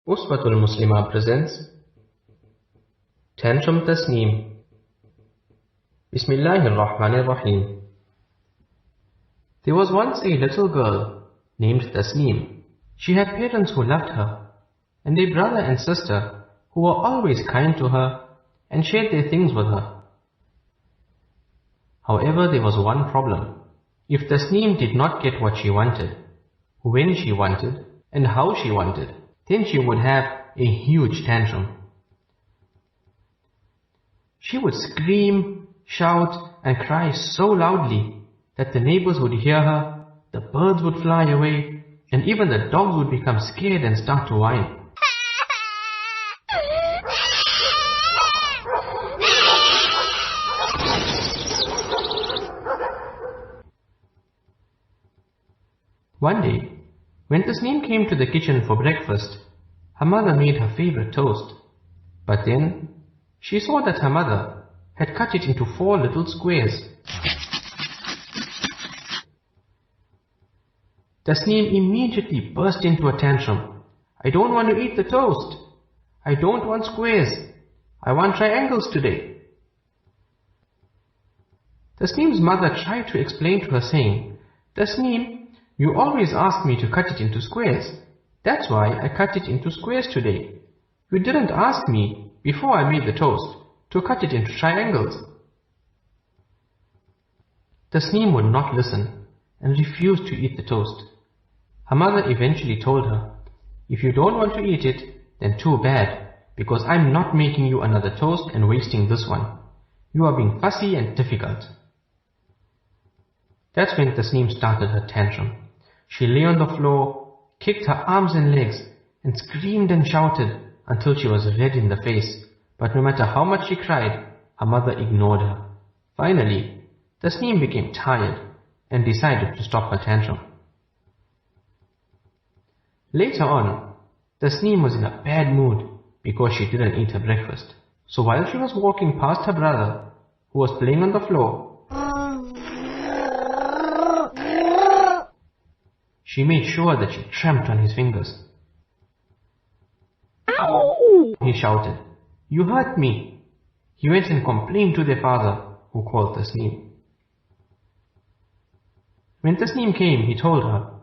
Uswatul Muslima presents Tantrum Tasneem. Bismillahir Rahmanir Rahim. There was once a little girl named Tasneem. She had parents who loved her, and a brother and sister who were always kind to her and shared their things with her. However, there was one problem. If Tasneem did not get what she wanted, when she wanted, and how she wanted, then she would have a huge tantrum. She would scream, shout, and cry so loudly that the neighbors would hear her, the birds would fly away, and even the dogs would become scared and start to whine. One day, when Tasneem came to the kitchen for breakfast, her mother made her favorite toast. But then, she saw that her mother had cut it into 4 little squares. Tasneem immediately burst into a tantrum. "I don't want to eat the toast. I don't want squares. I want triangles today." Tasneem's mother tried to explain to her saying, "Tasneem, you always ask me to cut it into squares. That's why I cut it into squares today. You didn't ask me, before I made the toast, to cut it into triangles." Tasneem would not listen and refused to eat the toast. Her mother eventually told her, "If you don't want to eat it, then too bad, because I'm not making you another toast and wasting this one. You are being fussy and difficult." That's when Tasneem started her tantrum. She lay on the floor, kicked her arms and legs, and screamed and shouted until she was red in the face. But no matter how much she cried, her mother ignored her. Finally, Tasneem became tired and decided to stop her tantrum. Later on, Tasneem was in a bad mood because she didn't eat her breakfast. So while she was walking past her brother, who was playing on the floor, she made sure that she tramped on his fingers. "Ow!" he shouted. "You hurt me." He went and complained to their father, who called Tasneem. When Tasneem came, he told her,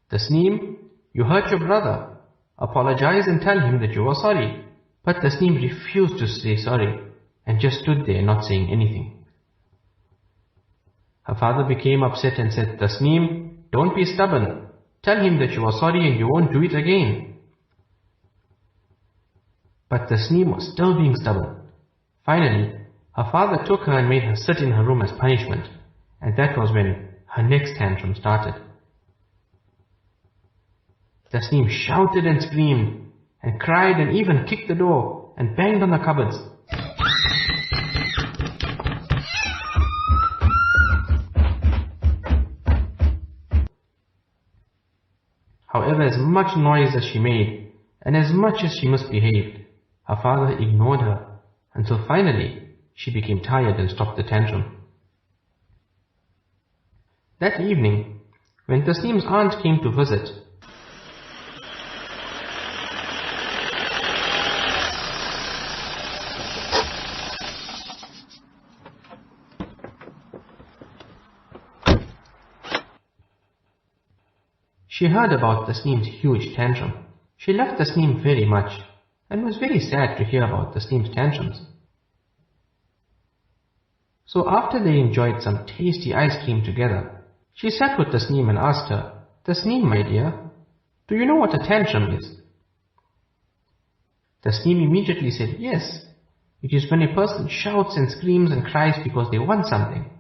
"Tasneem, you hurt your brother. Apologize and tell him that you are sorry." But Tasneem refused to say sorry and just stood there not saying anything. Her father became upset and said, "Tasneem, don't be stubborn. Tell him that you are sorry and you won't do it again." But Tasneem was still being stubborn. Finally, her father took her and made her sit in her room as punishment, and that was when her next tantrum started. Tasneem shouted and screamed, and cried and even kicked the door and banged on the cupboards. However, as much noise as she made, and as much as she misbehaved, her father ignored her, until finally she became tired and stopped the tantrum. That evening, when Tasneem's aunt came to visit, she heard about Tasneem's huge tantrum. She loved Tasneem very much, and was very sad to hear about Tasneem's tantrums. So after they enjoyed some tasty ice cream together, she sat with Tasneem and asked her, "Tasneem, my dear, do you know what a tantrum is?" Tasneem immediately said, "Yes, it is when a person shouts and screams and cries because they want something."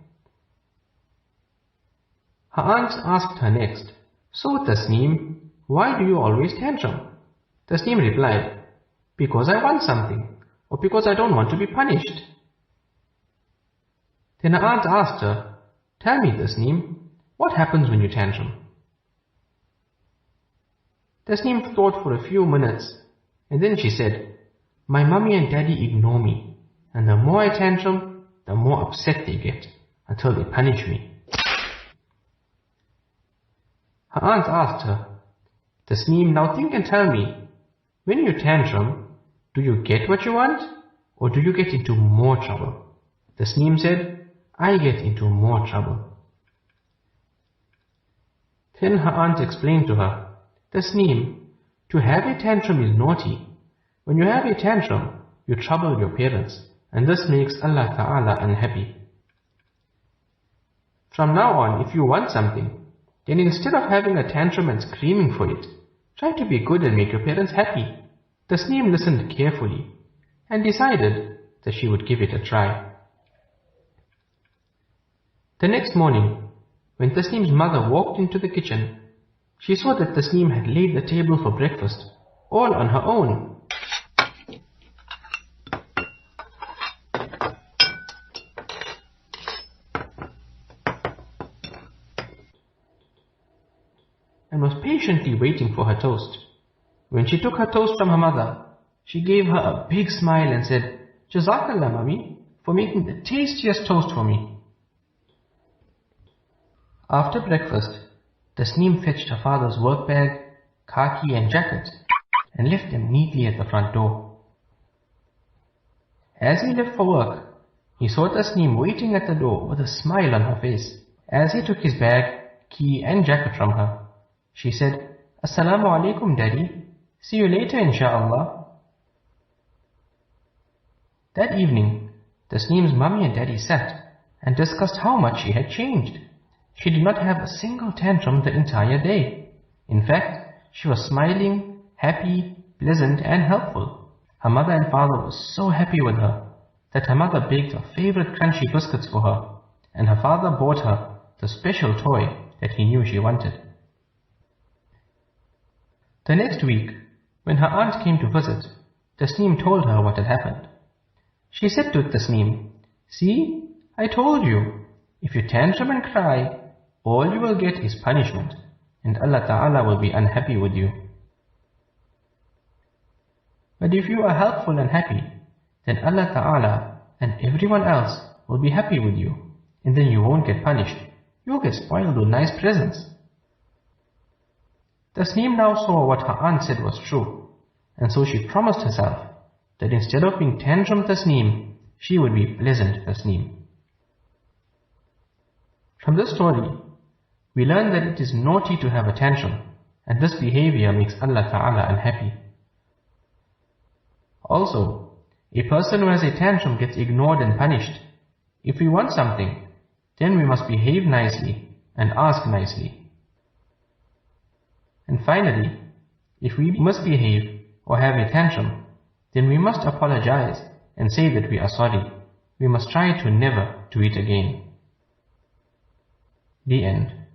Her aunt asked her next, "So Tasneem, why do you always tantrum?" Tasneem replied, "Because I want something, or because I don't want to be punished." Then her aunt asked her, "Tell me, Tasneem, what happens when you tantrum?" Tasneem thought for a few minutes, and then she said, "My mommy and daddy ignore me, and the more I tantrum, the more upset they get, until they punish me." Her aunt asked her, "Tasneem, now think and tell me, When you tantrum, do you get what you want, or do you get into more trouble? Tasneem said, I get into more trouble. Then her aunt explained to her, Tasneem, to have a tantrum is naughty. When you have a tantrum, you trouble your parents, and this makes Allah Ta'ala unhappy. From now on, if you want something, then instead of having a tantrum and screaming for it, try to be good and make your parents happy. Tasneem listened carefully and decided that she would give it a try. The next morning, when Tasneem's mother walked into the kitchen, she saw that Tasneem had laid the table for breakfast, all on her own. And was patiently waiting for her toast. When she took her toast from her mother, she gave her a big smile and said, Jazakallah, Mummy, for making the tastiest toast for me. After breakfast, Tasneem fetched her father's work bag, khaki and jacket and left them neatly at the front door. As he left for work, he saw Tasneem waiting at the door with a smile on her face. As he took his bag, key and jacket from her, she said, Assalamu alaikum, Daddy. See you later, inshaAllah. That evening, Tasneem's mummy and daddy sat and discussed how much she had changed. She did not have a single tantrum the entire day. In fact, she was smiling, happy, pleasant and helpful. Her mother and father were so happy with her that her mother baked her favorite crunchy biscuits for her, and her father bought her the special toy that he knew she wanted. The next week, when her aunt came to visit, Tasneem told her what had happened. She said to Tasneem, See, I told you, if you tantrum and cry, all you will get is punishment, and Allah Ta'ala will be unhappy with you. But if you are helpful and happy, then Allah Ta'ala and everyone else will be happy with you, and then you won't get punished. You'll get spoiled with nice presents. Tasneem now saw what her aunt said was true, and so she promised herself that instead of being Tantrum Tasneem, she would be Pleasant Tasneem. From this story, we learn that it is naughty to have a tantrum, and this behavior makes Allah Ta'ala unhappy. Also, a person who has a tantrum gets ignored and punished. If we want something, then we must behave nicely and ask nicely. And finally, if we misbehave or have a tantrum, then we must apologize and say that we are sorry. We must try to never do it again. The end.